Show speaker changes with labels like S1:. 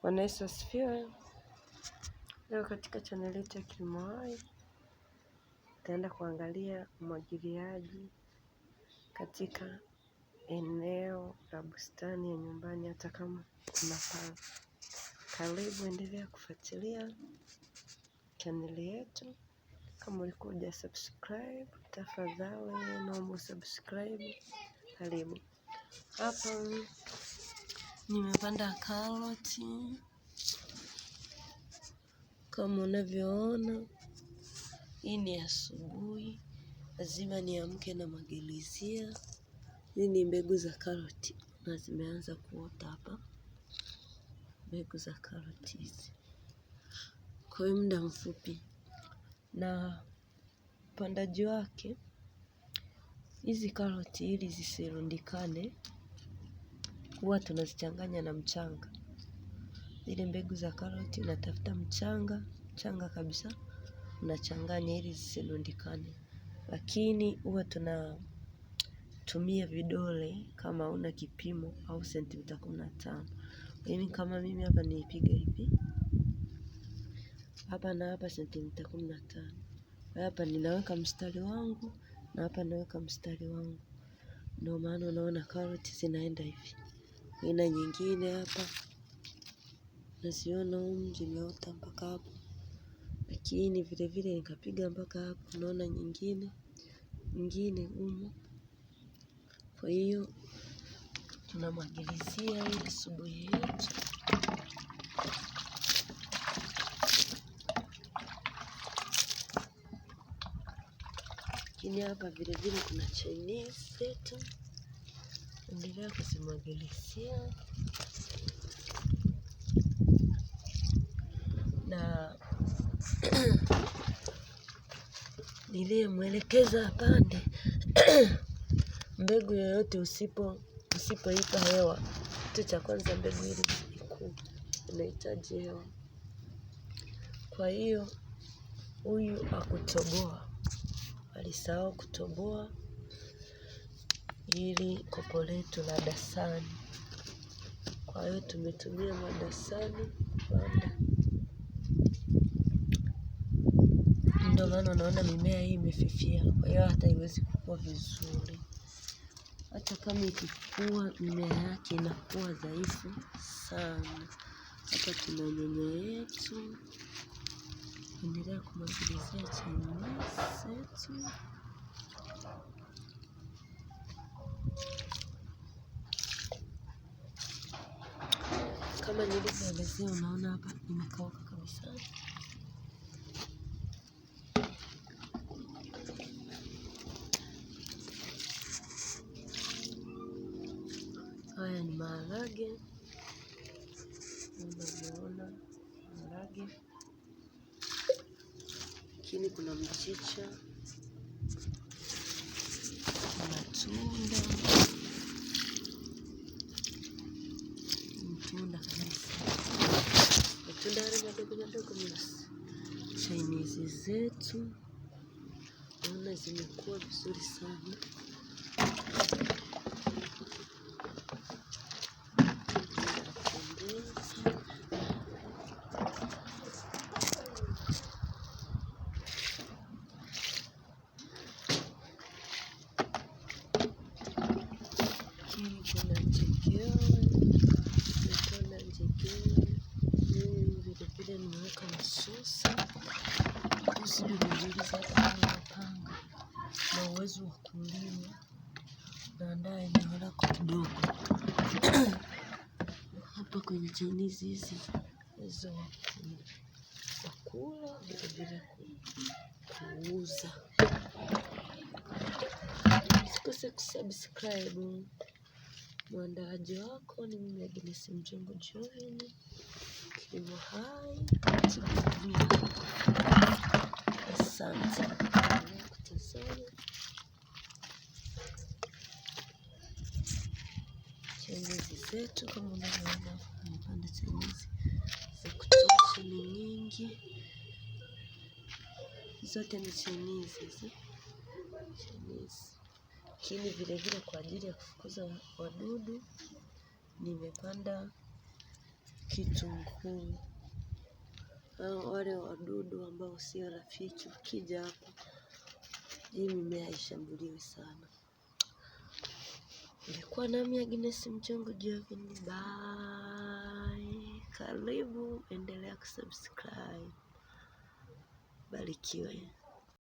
S1: Bwana Yesu asifiwe. Leo katika chaneli yetu ya Kilimo Hai tutaenda kuangalia umwagiliaji katika eneo la bustani ya nyumbani, hata kama unapanda. Karibu, endelea kufuatilia chaneli yetu. Kama ulikuwa hujasubscribe, tafadhali naomba subscribe. Karibu. Hapa nimepanda karoti kama unavyoona. Hii ni asubuhi, lazima niamke na magilizia. Hizi ni mbegu za karoti na zimeanza kuota hapa, mbegu za karoti hizi. Kwa muda mfupi na upandaji wake, hizi karoti ili zisirundikane, huwa tunazichanganya na mchanga. Zile mbegu za karoti unatafuta mchanga kabisa, unachanganya ili zisirundikane. Lakini huwa tunatumia vidole kama una kipimo au sentimita 15. Yaani kama mimi hapa niipiga hivi, hapa na hapa sentimita 15. Hapa ninaweka mstari wangu na hapa naweka mstari wangu. Ndio maana unaona karoti zinaenda hivi. Ina nyingine hapa naziona zimeota mpaka hapo, lakini vile vile nikapiga mpaka hapo, naona nyingine humu. Kwa hiyo tunamwagilizia hii asubuhi yetu. Lakini hapa vile vile kuna Chinese zetu, endelea kuzimwagilizia. Na niliyemwelekeza apande mbegu yoyote usipoipa hewa. Kitu cha kwanza, mbegu hili ikue inahitaji hewa. Kwa hiyo huyu akutoboa, alisahau kutoboa ili kopo letu la dasani. Kwa hiyo tumetumia madasani kupanda. Ndio maana unaona mimea hii imefifia, kwa hiyo hata haiwezi kukua vizuri. Hata kama ikikua, mimea yake inakuwa dhaifu sana. Hapa tuna nyanya yetu, endelea kumwagilizia Chinese yetu. Kama nilivyoelezea, unaona hapa imekauka kabisa. Haya ni maharage, unavyoona maharage. Lakini kuna mchicha, matunda kabisa, matunda yale madogo meusi. Chinese zetu naona zimekuwa vizuri sana. Kuna njegere, vile vile nimeweka masusa. Hizi vizuri za kupanga na uwezo wa kulima. Naandaa eneo lako kidogo hapa kwenye Chinese hizi, uwezo wa kula vile vile kuuza. Usikose kusubscribe. Mwandaaji wako ni mimi Agnes Mjombo Join, Kilimo Hai TV. Asante kwa kutazama. Chinese zetu kama unavyoona, nimepanda Chinese za kutosha, ni nyingi. Zote ni Chinese hizi. Lakini vile vile kwa ajili ya kufukuza wadudu nimepanda kitunguu. Wale wadudu ambao sio rafiki ukija hapo, hii mimea haishambuliwi sana. Nilikuwa nami Agnes Mchongo Jovin. Bye. Karibu, endelea kusubscribe. Barikiwe.